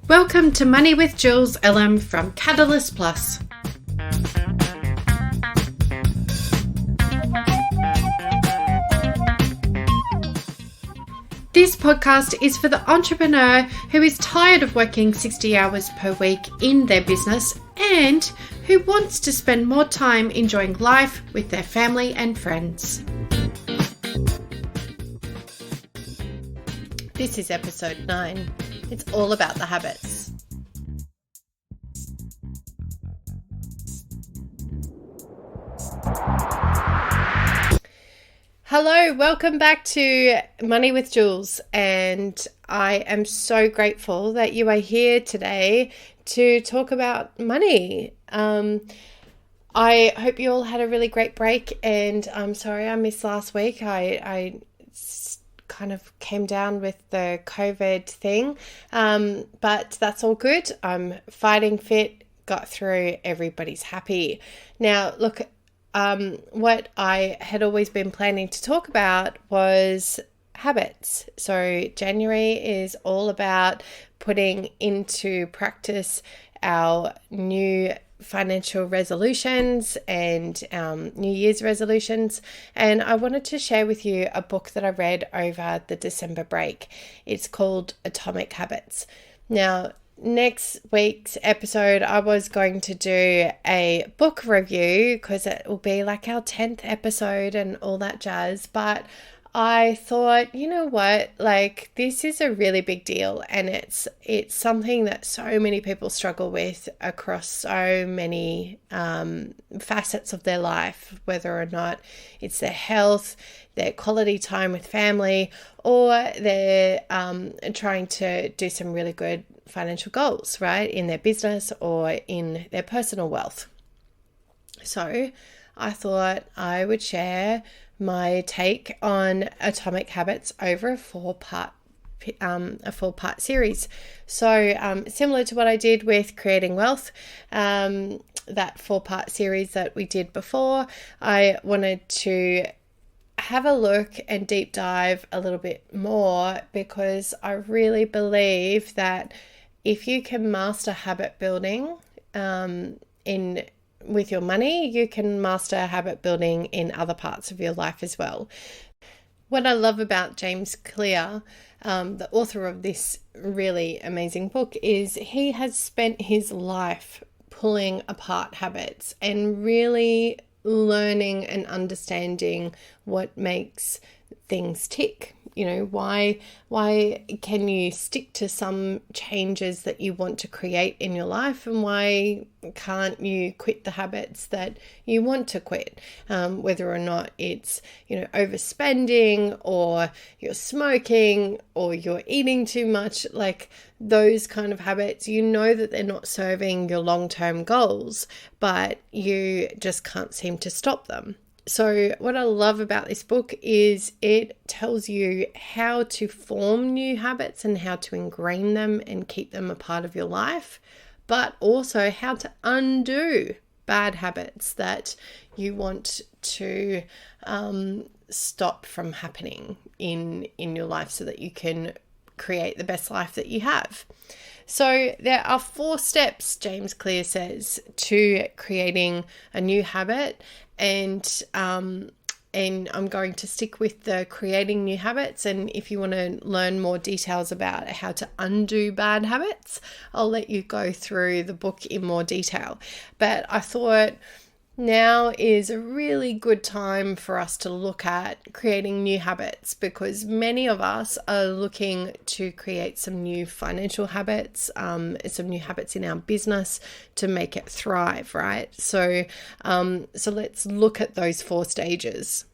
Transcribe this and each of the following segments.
Welcome to Money with Jules LM from Catalyst Plus. This podcast is for the entrepreneur who is tired of working 60 hours per week in their business and who wants to spend more time enjoying life with their family and friends. This is episode 9. It's all about the habits. Hello, welcome back to Money with Jules, and I am so grateful that you are here today to talk about money. I hope you all had a really great break, and I'm sorry I missed last week. I kind of came down with the COVID thing, but that's all good. I'm fighting fit, got through, everybody's happy. Now, look, what I had always been planning to talk about was habits. So January is all about putting into practice our new financial resolutions and New Year's resolutions, and I wanted to share with you a book that I read over the December break. It's called Atomic Habits. Now, next week's episode, I was going to do a book review because it will be like our 10th episode and all that jazz, but I thought, you know what, like this is a really big deal, and it's something that so many people struggle with across so many facets of their life, whether or not it's their health, their quality time with family, or they're trying to do some really good financial goals, right, in their business or in their personal wealth. So I thought I would share my take on Atomic Habits over a four-part series. So similar to what I did with Creating Wealth, that 4-part series that we did before, I wanted to have a look and deep dive a little bit more, because I really believe that if you can master habit building with your money, you can master habit building in other parts of your life as well. What I love about James Clear, the author of this really amazing book, is he has spent his life pulling apart habits and really learning and understanding what makes things tick. You know, why can you stick to some changes that you want to create in your life, and why can't you quit the habits that you want to quit? Whether or not it's, you know, overspending, or you're smoking, or you're eating too much, like those kind of habits, you know that they're not serving your long-term goals, but you just can't seem to stop them. So what I love about this book is it tells you how to form new habits and how to ingrain them and keep them a part of your life, but also how to undo bad habits that you want to stop from happening in your life, so that you can create the best life that you have. So there are 4 steps, James Clear says, to creating a new habit, and I'm going to stick with the creating new habits. And if you want to learn more details about how to undo bad habits, I'll let you go through the book in more detail. But I thought now is a really good time for us to look at creating new habits, because many of us are looking to create some new financial habits, some new habits in our business to make it thrive, right? So let's look at those 4 stages.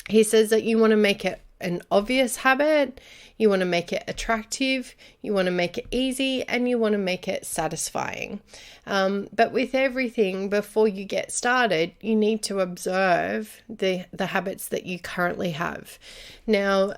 He says that you want to make it an obvious habit, you want to make it attractive, you want to make it easy, and you want to make it satisfying. But with everything, before you get started, you need to observe the habits that you currently have. Now,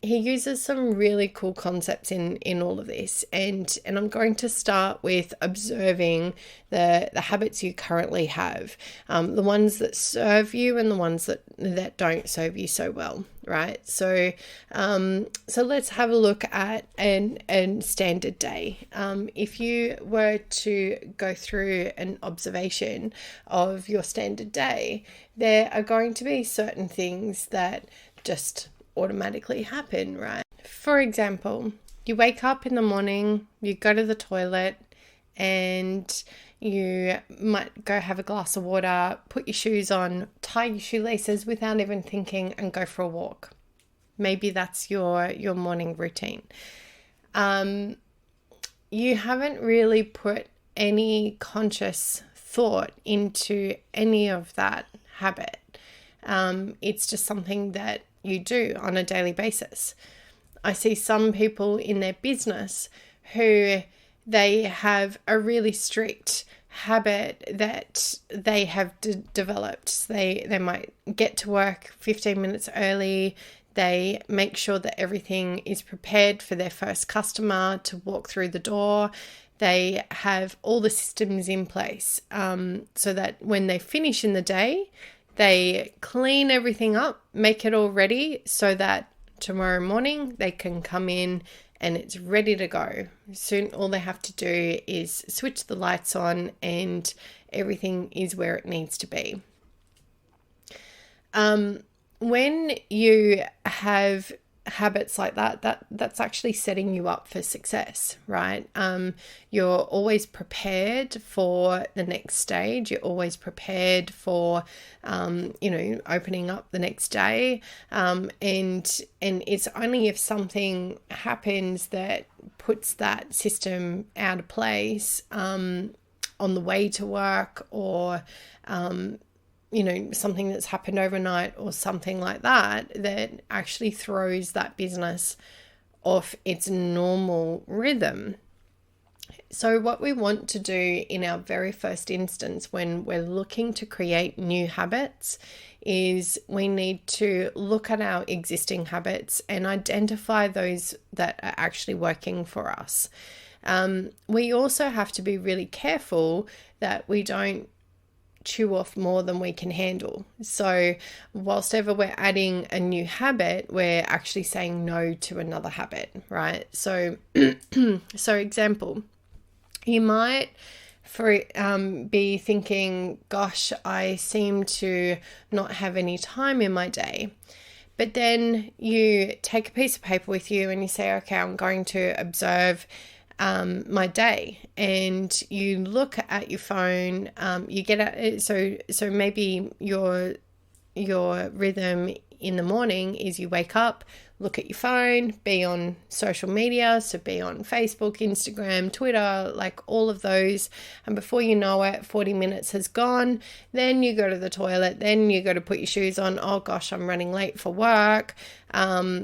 he uses some really cool concepts in all of this, and I'm going to start with observing the habits you currently have, the ones that serve you and the ones that don't serve you so well, right? So let's have a look at an standard day. If you were to go through an observation of your standard day, there are going to be certain things that just automatically happen, right? For example, you wake up in the morning, you go to the toilet, and you might go have a glass of water, put your shoes on, tie your shoelaces without even thinking, and go for a walk. Maybe that's your morning routine. You haven't really put any conscious thought into any of that habit. It's just something that you do on a daily basis. I see some people in their business who they have a really strict habit that they have developed. They might get to work 15 minutes early. They make sure that everything is prepared for their first customer to walk through the door. They have all the systems in place so that when they finish in the day, they clean everything up, make it all ready so that tomorrow morning they can come in and it's ready to go. Soon all they have to do is switch the lights on and everything is where it needs to be. When you have habits like that's actually setting you up for success, right? You're always prepared for the next stage. You're always prepared for opening up the next day, and it's only if something happens that puts that system out of place on the way to work, or something that's happened overnight or something like that, that actually throws that business off its normal rhythm. So what we want to do in our very first instance when we're looking to create new habits is we need to look at our existing habits and identify those that are actually working for us. We also have to be really careful that we don't chew off more than we can handle. So whilst ever we're adding a new habit, we're actually saying no to another habit, right? So example, you might be thinking, gosh, I seem to not have any time in my day. But then you take a piece of paper with you and you say, okay, I'm going to observe my day, and you look at your phone, you get at so maybe your rhythm in the morning is you wake up, look at your phone, be on social media, so be on Facebook, Instagram, Twitter, like all of those, and before you know it, 40 minutes has gone. Then you go to the toilet, then you go to put your shoes on. Oh gosh, I'm running late for work, I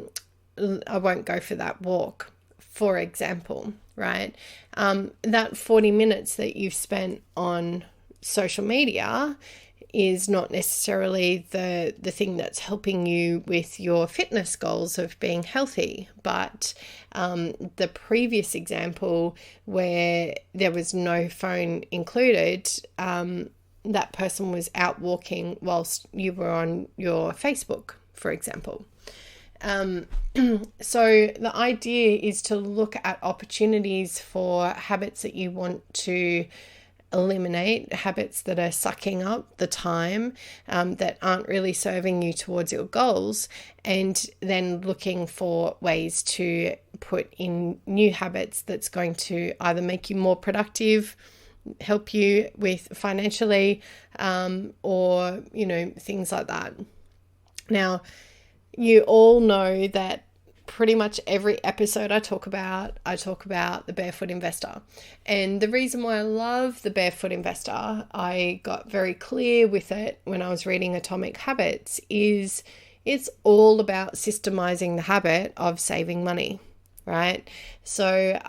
won't go for that walk, for example, right? That 40 minutes that you've spent on social media is not necessarily the thing that's helping you with your fitness goals of being healthy. But the previous example where there was no phone included, that person was out walking whilst you were on your Facebook, for example. So the idea is to look at opportunities for habits that you want to eliminate, habits that are sucking up the time, that aren't really serving you towards your goals, and then looking for ways to put in new habits that's going to either make you more productive, help you with financially, or, things like that. Now, you all know that pretty much every episode I talk about the Barefoot Investor. And the reason why I love the Barefoot Investor, I got very clear with it when I was reading Atomic Habits, is it's all about systemizing the habit of saving money, right? So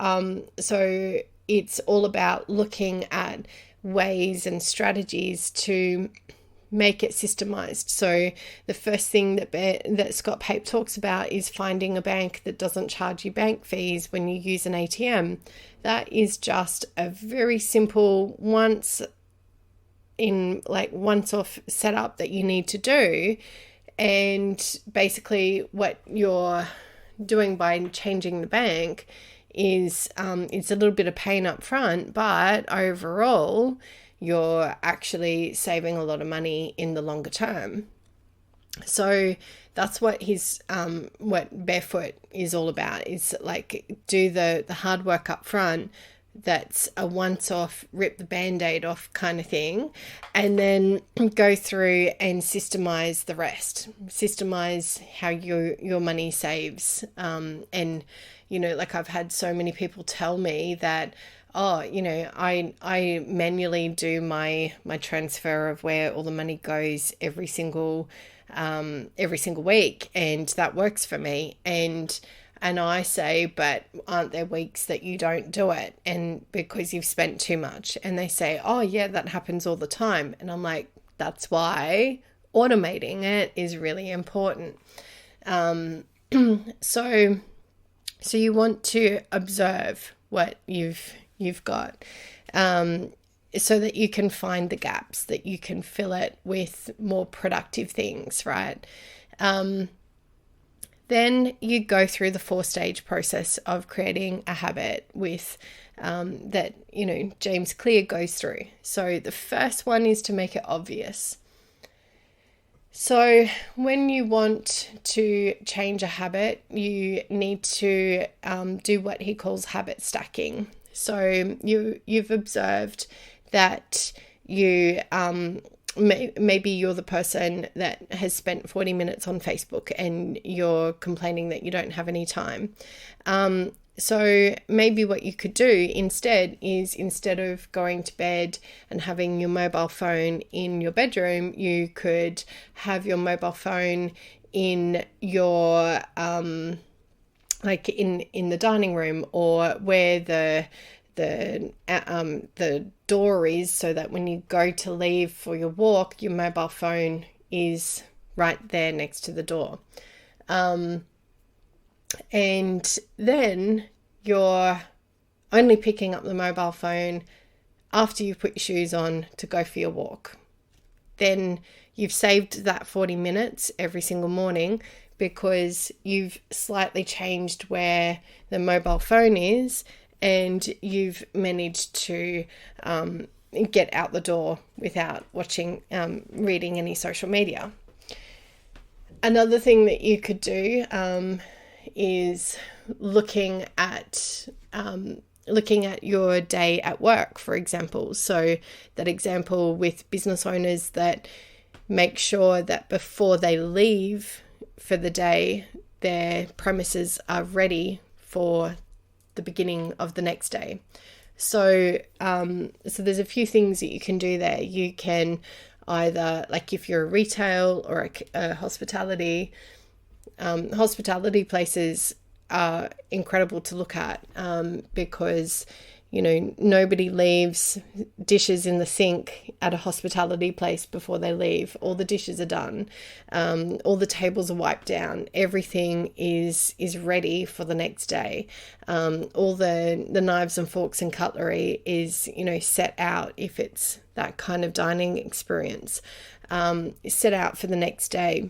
it's all about looking at ways and strategies to make it systemized. So the first thing that Scott Pape talks about is finding a bank that doesn't charge you bank fees when you use an ATM. That is just a very simple once-off setup that you need to do. And basically what you're doing by changing the bank is it's a little bit of pain up front, but overall you're actually saving a lot of money in the longer term. So that's what what Barefoot is all about, is like do the hard work up front. That's a once-off, rip the band-aid off kind of thing, and then go through and systemize the rest. Systemize how your money saves. And, like I've had so many people tell me that, I manually do my transfer of where all the money goes every single week, and that works for me. And I say, but aren't there weeks that you don't do it, and because you've spent too much? And they say, oh yeah, that happens all the time. And I'm like, that's why automating it is really important. So you want to observe what you've got, so that you can find the gaps, that you can fill it with more productive things, right? Then you go through the 4-stage process of creating a habit with that, James Clear goes through. So the first one is to make it obvious. So when you want to change a habit, you need to do what he calls habit stacking. So you've observed that you maybe you're the person that has spent 40 minutes on Facebook and you're complaining that you don't have any time. So maybe what you could do instead is, instead of going to bed and having your mobile phone in your bedroom, you could have your mobile phone in your like in the dining room, or where the door is, so that when you go to leave for your walk, your mobile phone is right there next to the door. And then you're only picking up the mobile phone after you put your shoes on to go for your walk. Then you've saved that 40 minutes every single morning, because you've slightly changed where the mobile phone is, and you've managed to get out the door without reading any social media. Another thing that you could do is looking at your day at work, for example. So that example with business owners that make sure that before they leave for the day, their premises are ready for the beginning of the next day. So there's a few things that you can do there. You can either, like if you're a retail or a hospitality places are incredible to look at, because nobody leaves dishes in the sink at a hospitality place before they leave. All the dishes are done, all the tables are wiped down, everything is ready for the next day. All the knives and forks and cutlery is set out, if it's that kind of dining experience, set out for the next day,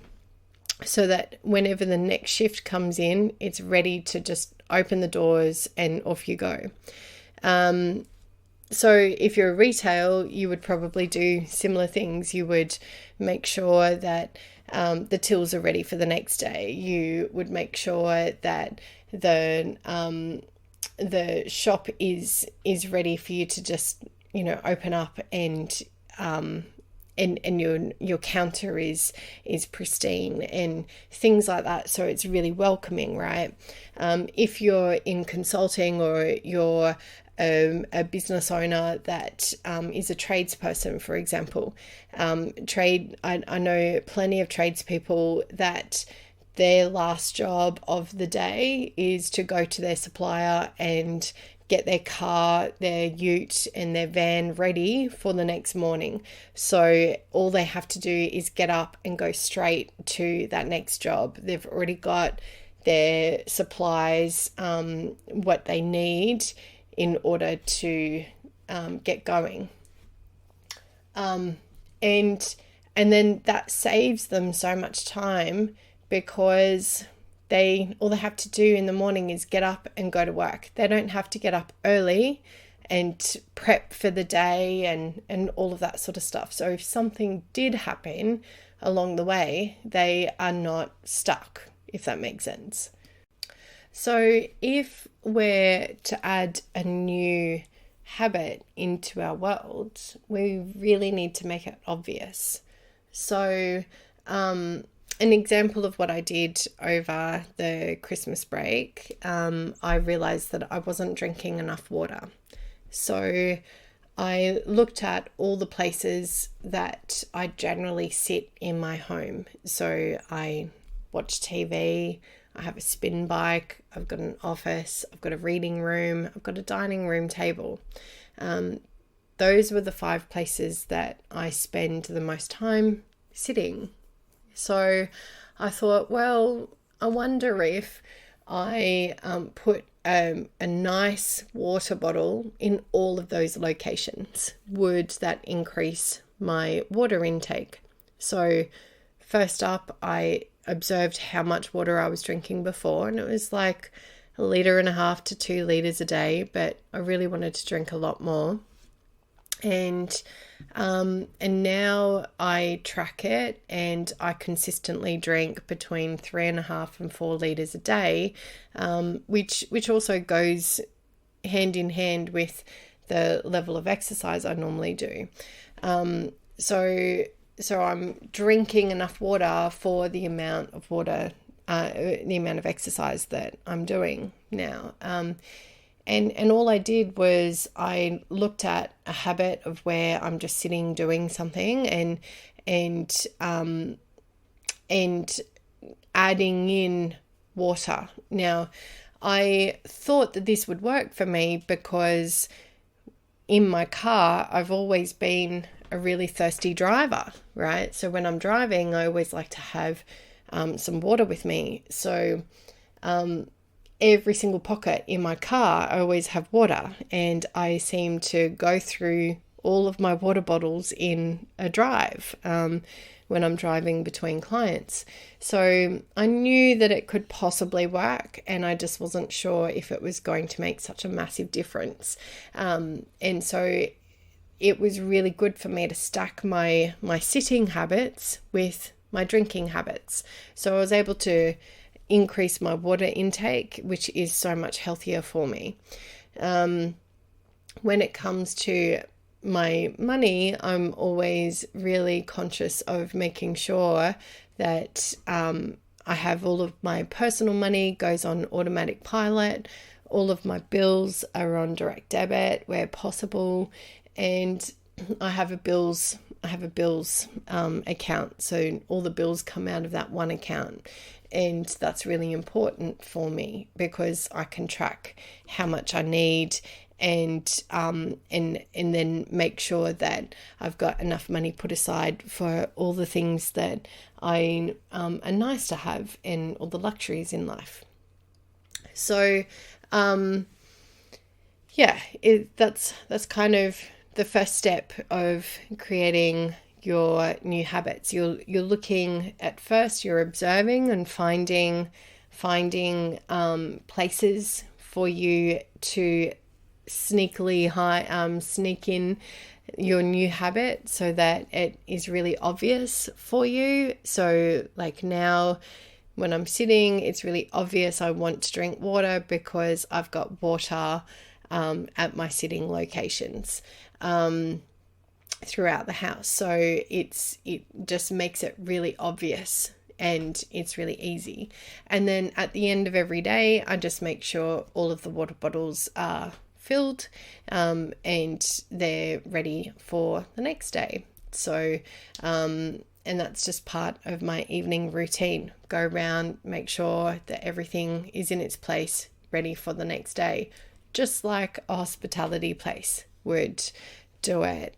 so that whenever the next shift comes in, it's ready to just open the doors and off you go. So if you're a retail, you would probably do similar things. You would make sure that the tills are ready for the next day. You would make sure that the shop is ready for you to just open up, and your counter is pristine and things like that. So it's really welcoming, right? If you're in consulting, or you're a business owner that is a tradesperson, for example, I know plenty of tradespeople that their last job of the day is to go to their supplier and get their car, their ute and their van ready for the next morning. So all they have to do is get up and go straight to that next job. They've already got their supplies, what they need in order to get going. And And then that saves them so much time, because all they have to do in the morning is get up and go to work. They don't have to get up early and prep for the day and all of that sort of stuff. So if something did happen along the way, they are not stuck, if that makes sense. So if we're to add a new habit into our world, we really need to make it obvious. So an example of what I did over the Christmas break, I realized that I wasn't drinking enough water. So I looked at all the places that I generally sit in my home. So I watch TV, I have a spin bike, I've got an office, I've got a reading room, I've got a dining room table. Those were the 5 places that I spend the most time sitting. So I thought, well, I wonder if I put a nice water bottle in all of those locations, would that increase my water intake? So first up, I observed how much water I was drinking before, and it was like 1.5 liters to 2 liters a day, but I really wanted to drink a lot more. And now I track it, and I consistently drink between 3.5 and 4 liters a day, which also goes hand in hand with the level of exercise I normally do. So I'm drinking enough water for the amount of water, the amount of exercise that I'm doing now. And all I did was I looked at a habit of where I'm just sitting doing something and adding in water. Now, I thought that this would work for me because in my car, I've always been a really thirsty driver, right? So when I'm driving, I always like to have some water with me. So every single pocket in my car, I always have water, and I seem to go through all of my water bottles in a drive when I'm driving between clients. So I knew that it could possibly work, and I just wasn't sure if it was going to make such a massive difference. And so it was really good for me to stack my sitting habits with my drinking habits. So I was able to increase my water intake, which is so much healthier for me. When it comes to my money, I'm always really conscious of making sure that I have all of my personal money goes on automatic pilot. All of my bills are on direct debit where possible, and I have a bills account, so all the bills come out of that one account. And that's really important for me because I can track how much I need and then make sure that I've got enough money put aside for all the things that are nice to have and all the luxuries in life. So that's kind of the first step of creating your new habits. You're looking at first, you're observing and finding places for you to sneak in your new habit so that it is really obvious for you. So like now when I'm sitting, it's really obvious I want to drink water because I've got water at my sitting locations throughout the house. So it just makes it really obvious and it's really easy. And then at the end of every day, I just make sure all of the water bottles are filled and they're ready for the next day. So and that's just part of my evening routine. Go around, make sure that everything is in its place, ready for the next day, just like a hospitality place would do it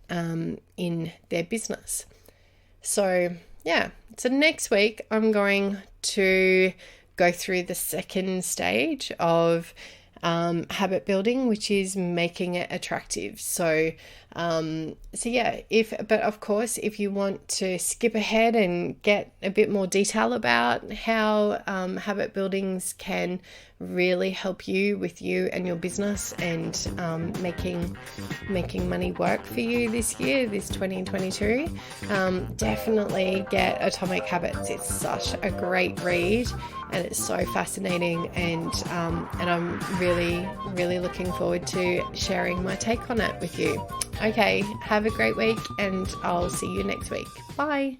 in their business. So next week I'm going to go through the second stage of habit building, which is making it attractive. So yeah, but of course, if you want to skip ahead and get a bit more detail about how habit buildings can really help you with you and your business and making money work for you this year, this 2022, definitely get Atomic Habits. It's such a great read and it's so fascinating, and I'm really looking forward to sharing my take on it with you. Okay, have a great week and I'll see you next week. Bye.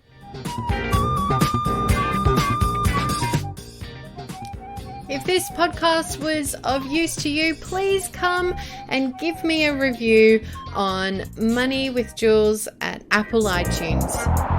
If this podcast was of use to you, please come and give me a review on Money with Jules at Apple iTunes.